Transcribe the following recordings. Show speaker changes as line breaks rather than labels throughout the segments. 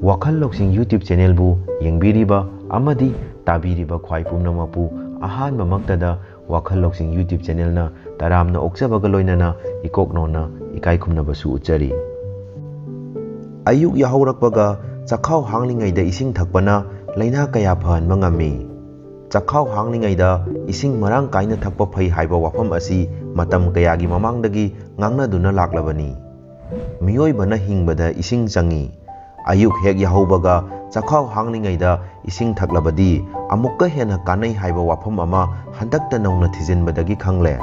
वाखल लौसिंग YouTube channel बु येंबिरिबा अमदी ताबिरिबा ख्वाई पुमनमपु अहानबा मक्तदा वाखल लौसिंग YouTube channel ना तरामना ओक्सबगा लोइनना इकोकनोना इकाई खुमनबसु उच्चरी अयुक याहौरकपगा चखाव हांगलिंगैदा इसिंग थकपना लैना कया फहनबा ngami चखाव हांगलिंगैदा इसिंग मरांग काइना थकपा फै हाइबा वाफम असि मतम कयागी ममांगदगी ngangnaduna laklabani मियोइबना हिंगबदा इसिंग चंगी अयुक हेक याहौबगा चखाव हांगलिंगैदा इसिंग थकलबदी अमुक्का हेना कानै हाइबा वाफम अमा हंदकता नौना थिजिनबदगी खंगले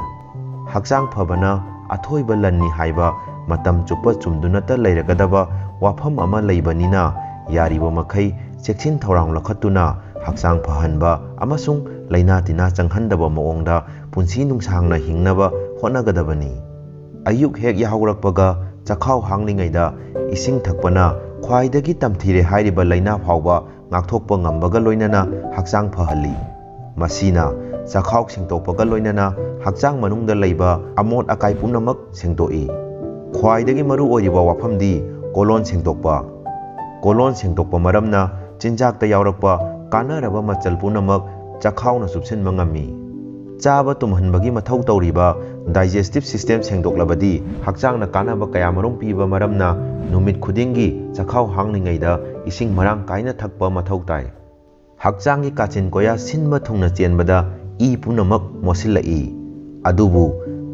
हक्चांग फबना अथोइबा लन्नी हाइबा मतम चुप्पा चुमदुनता लैरगदबा वाफम अमा लैबनिना यारिबा मखै चेक्सिन थौरांग लखतुना हक्चांग फहनबा अमसुंग लैना तिना चंगहनदबा मओंगदा पुंसी नुंगसांगना हिंगनबा होनगदबनी अयुक हेक याहौरकपगा चखाव हांगलिंगैदा इसिंग थकपना ख्वाइदगी तमथिरे हाइरिबा लैना फावबा ngakthokpa ngambaga loinana hakchang phahali masina chakhaw singtokpaga loinana hakchang manungda leiba amot akai punamak singtoi khwaidagi maru oiriba wafamdi kolon singtokpa maramna chinjakta yaurakpa kanaraba machal punamak chakhawna subsinba ngami chaba tumhanbagi mathau tawriba digestive system sengdoklabadi hakchangna kanaba kaya marum piba maramna numit khudingi chakhaw hanglingayda ising marang kaina thakpa mathau tai hakchangi kachin koya sinba thungna chenbada I punamak mosilai adubu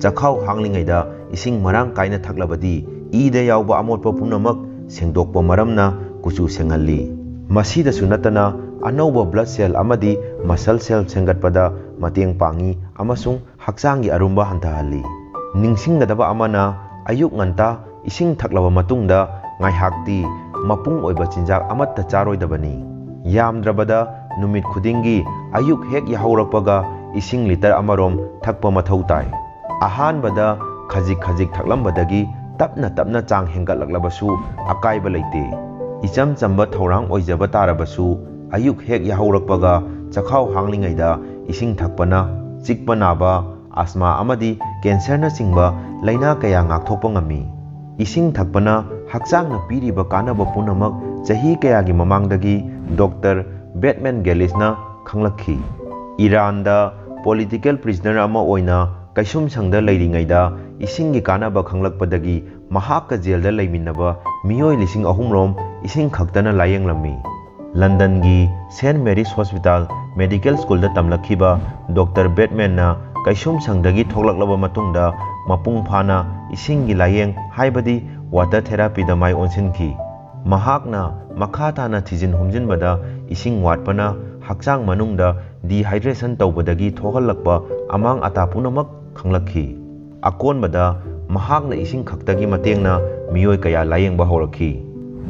chakhaw hanglingayda ising marang kaina thaklabadi I da yawba amotpa punamak sengdokpa maramna kuchu sengalli masida sunatana anauba blood cell amadi muscle cell sengatpada mateng pangi amasung hakchangi arumba hantahalli ningsinggadaba amana ayuk nganta ising thaklaba matungda ngaihakti mapung oiba chinjak amatta charoidabani yamdrabada numit khudingi ayuk hek yahaurakpaga ising liter amarom thakpa mathau tai ahanbada khajik thaklambadagi tapna chang hengatlaklabasu akaiba leite icham chamba thorang oijaba tarabasu ayuk hek yahaurakpaga chakhaw hanglingayda ising thakpana chikpanaba asma amadi cancer na singba laina kaya ngakthokpa ngami ising thakpana hakchangna piriba kanaba punamak chahi kayagi mamangdagi Dr. Batman Gallis na khanglakhi Iran da political prisoner ama oina kaisum sangda leiringayda isingi kanaba khanglakpadagi mahakka jail da leiminaba miyoi lising ahumrom ising khaktana layenglammi London gi St Mary's Hospital Medical School da tamlakhiba Dr. Batman na kaisum sangdagi thoklaklaba matungda mapung phana isingi layeng haibadi water therapy da mai onsinki mahakna makhata na thijin humjinbada ising watpana hakchang manungda dehydration tawbadagi thohalakpa amang ata punamak khanglakhi akonbada mahakna ising khaktagi matengna miyoi kaya layengba horakhi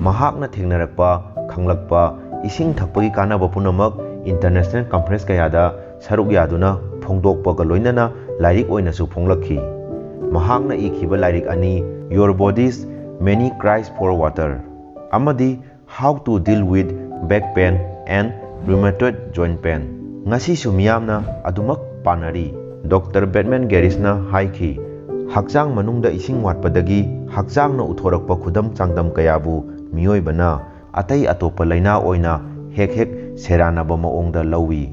mahakna thengnarakpa khanglakpa ising thakpagi kanaba punamak international conference kayada saruk yaduna phongdokpaga loinana lairik oinasu phonglakhi mahakna ikhiba lairik ani Your Body's Many Cries for Water amadi How to Deal with Back Pain and Rheumatoid Joint Pain ngasi sumiyamna adumak panari Dr. Batman Gallis na haiki hakchang manungda ising watpadagi hakchang na uthorakpa khudam changdam kayabu miyoibana atai atopa laina oina hek seranaba maongda lawi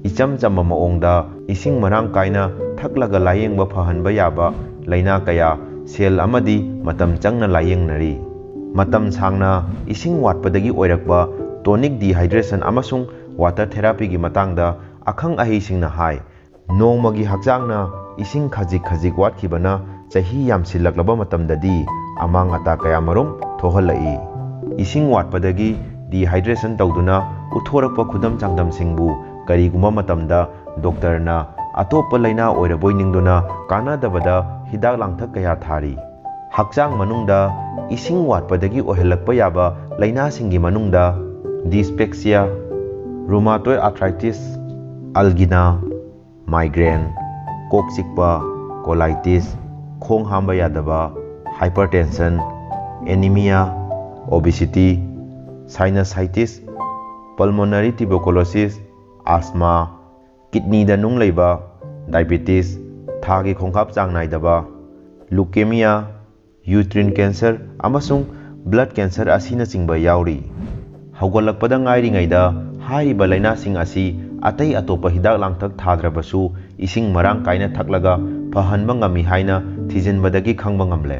icham chamba maongda ising marang kaina thaklaga layengba phahanba yaba laina kaya sel amadi matam changna layengnari matam sangna ising watpadagi oirakpa tonic dehydration amasung water therapy gi matangda akhang ahi singna hai nongmagi hakchangna ising khajik watkibana chahi yamsilaklaba matamdadi amang ata kaya marum thohalai ising watpadagi dehydration tawduna uthorakpa khudam changdam singbu kariguma matamda doctor na atopa laina oiraboi ningduna kanadabada hidak langthak kaya thari hakchang manungda ising watpadagi ohelakpa yaba laina singi manungda dyspepsia rheumatoid arthritis algina migraine kok chikpa colitis khong hamba yadaba hypertension anemia obesity sinusitis pulmonary tuberculosis asthma kidney da nung leiba diabetes thagi khongkhap chang naidaba leukemia uterine cancer amasung blood cancer asina chingba yauri ꯍꯧꯒꯠꯂꯛꯄꯗ ꯉꯥꯏꯔꯤꯉꯩꯗ ꯍꯥꯏꯔꯤꯕ ꯂꯩꯅꯥꯁꯤꯡ ꯑꯁꯤ ꯑꯇꯩ ꯑꯇꯣꯞꯄ ꯍꯤꯗꯥꯛ ꯂꯥꯡꯊꯛ ꯊꯥꯗ꯭ꯔꯕꯁꯨ ꯏꯁꯤꯡ ꯃꯔꯥꯡ ꯀꯥꯏꯅ ꯊꯛꯂꯒ ꯐꯍꯟꯕ ꯉꯝꯃꯤ ꯍꯥꯏꯅ ꯊꯤꯖꯤꯟꯕꯗꯒꯤ ꯈꯪꯕ ꯉꯝꯂꯦ꯫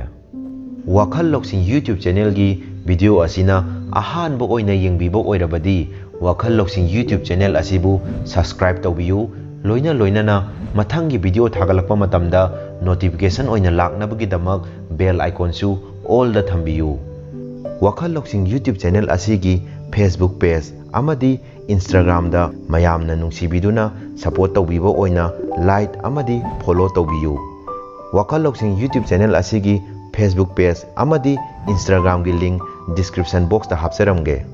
ꯋꯥꯈꯜ ꯂꯧꯁꯤꯡ YouTube ꯆꯦꯅꯦꯜꯒꯤ ꯚꯤꯗꯤꯑꯣ ꯑꯁꯤꯅ ꯑꯍꯥꯟꯕ ꯑꯣꯏꯅ ꯌꯦꯡꯕꯤꯕ ꯑꯣꯏꯔꯕꯗꯤ ꯋꯥꯈꯜ ꯂꯧꯁꯤꯡ YouTube ꯆꯦꯅꯦꯜ ꯑꯁꯤꯕꯨ ꯁꯕꯁꯀ꯭ꯔꯥꯏꯕ ꯇꯧꯕꯤꯌꯨ, ꯂꯣꯏꯅꯅ ꯃꯊꯪꯒꯤ ꯚꯤꯗꯤꯑꯣ ꯊꯥꯒꯠꯂꯛꯄ ꯃꯇꯝꯗ ꯅꯣꯇꯤꯐꯤꯀꯦꯁꯟ ꯑꯣꯏꯅ ꯂꯥꯛꯅꯕꯒꯤꯗꯃꯛ ꯕꯦꯜ ꯑꯥꯏꯀꯣꯟꯁꯨ ꯑꯣꯜꯗ ꯊꯝꯕꯤꯌꯨ꯫ ꯋꯥꯈꯜ ꯂꯧꯁꯤꯡ YouTube ꯆꯦꯅꯦꯜ ꯑꯁꯤꯒꯤ Facebook ꯄꯦꯖ ꯑꯃꯗꯤ Instagramꯗ ꯃꯌꯥꯝꯅ ꯅꯨꯡꯁꯤꯕꯤꯗꯨꯅ ꯁꯄꯣꯔꯠ ꯇꯧꯕꯤꯕ ꯑꯣꯏꯅ ꯂꯥꯏꯛ ꯑꯃꯗꯤ ꯐꯣꯂꯣ ꯇꯧꯕꯤꯌꯨ꯫ ꯋꯥꯈꯜ ꯂꯧꯁꯤꯡ YouTube ꯆꯦꯅꯦꯜ ꯑꯁꯤꯒꯤ Facebook ꯄꯦꯖ ꯑꯃꯗꯤ Instagramꯒꯤ ꯂꯤꯡꯛ ꯗꯤꯁꯀ꯭ꯔꯤꯞꯁꯟ ꯕꯣꯛꯁꯇ ꯍꯥꯞꯆꯔꯝꯒꯦ꯫